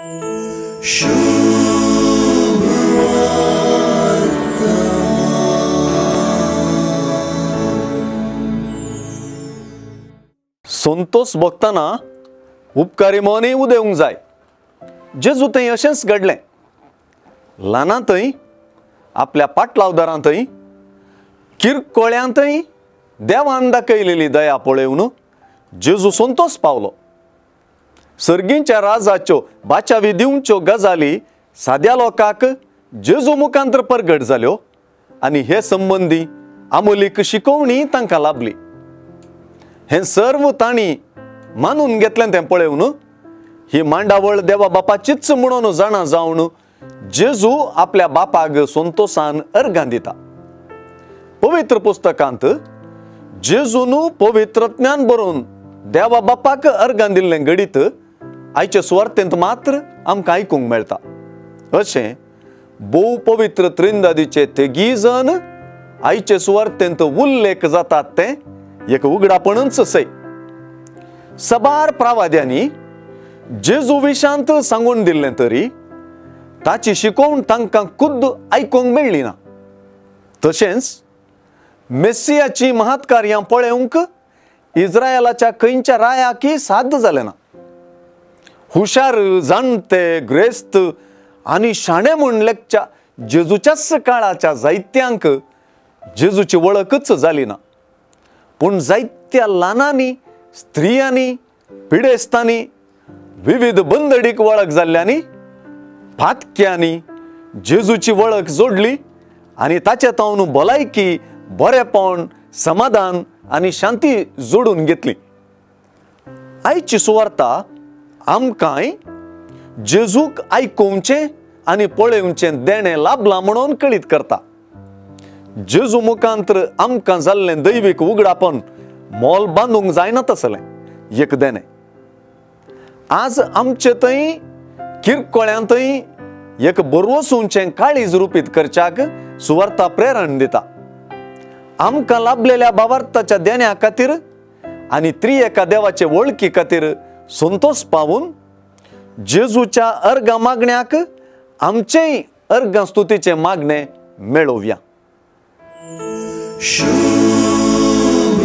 संतोष भक्ताना उपकारी मनी उदेवंक जाय. जेजू थंय अशेंच घडलें. ल्हानांतय, आपल्या पाटलावदारांतय, किरकोळ्यांतय देवान दाखयलेली दया पळोवन जेजू संतोष पावलो. सर्गींच्या राजाच्यो बाचावी दिवच्यो गजाली साद्या लोकांक जेजू मुखांतर प्रगट जाल्यो आनी हे संबंदी आमोलीक शिकोवणी तांकां लाभली. हें सर्व तांणी मानून घेतलें तें पळोवन ही मांडावळ देवा बापाचीच म्हणून जाणा जावन जेजू आपल्या बापाक संतोषान अर्गां दिता. पवित्र पुस्तकांत जेजून पवित्रत्म्यान बरोवन देवा बापाक अर्गां दिल्लें घडीत आयचे सुवार्तेंत मात्र आमकां आयकूंक मेळटा. अशें भोव पवित्र त्रिंदादीचे तेगी जण आयचे सुवार्तेंत उल्लेख जातात तें एक उगडापणच सै. सबार प्रवाद्यांनी जेजू विशांत सांगून दिल्लें तरी ताची शिकोवण तांकां खुद्द आयकूंक मेळ्ळी ना. तशेंच मेस्सियाची महत्कार्यां पळोवंक इस्रायलाच्या खंयच्या रायाकी साध्य जालें ना. हुशार, जाणते, ग्रेस्त आनी शाणे म्हूण लेखच्या जेजूच्याच काळाच्या जायत्यांक जेजूची वळखच जाली ना. पूण जायत्या ल्हानांनी, स्त्रियांनी, पिडेस्तांनी, विविध बंदडीक वळख जाल्ल्यांनी, फातक्यांनी जेजूची वळख जोडली आनी ताचे तावन भलायकी, बरेपण, समाधान आनी शांती जोडून घेतली. आयची सुवार्ता आमकांय जेजूक आयकुवचें आनी पळोवचें देणें लाभलां म्हणून कळीत करता. जेजू मुखांतर आमकां जाल्लें दैवीक उगडापण मोल बांदूंक जायना तसलें एक देणें. आज आमचे थंय किरकोळ्यांतय एक बरवसूंचें काळीज रुपीत करच्याक सुवार्ता प्रेरण दिता. आमकां लाभलेल्या भावार्थाच्या देण्या खातीर आनी त्रिएका देवाचे वळखी खातीर संतोष पावून जेजूच्या अर्गां मागण्याक आमचेय अर्गां स्तुतीचे मागणे मेळोवया. शुभ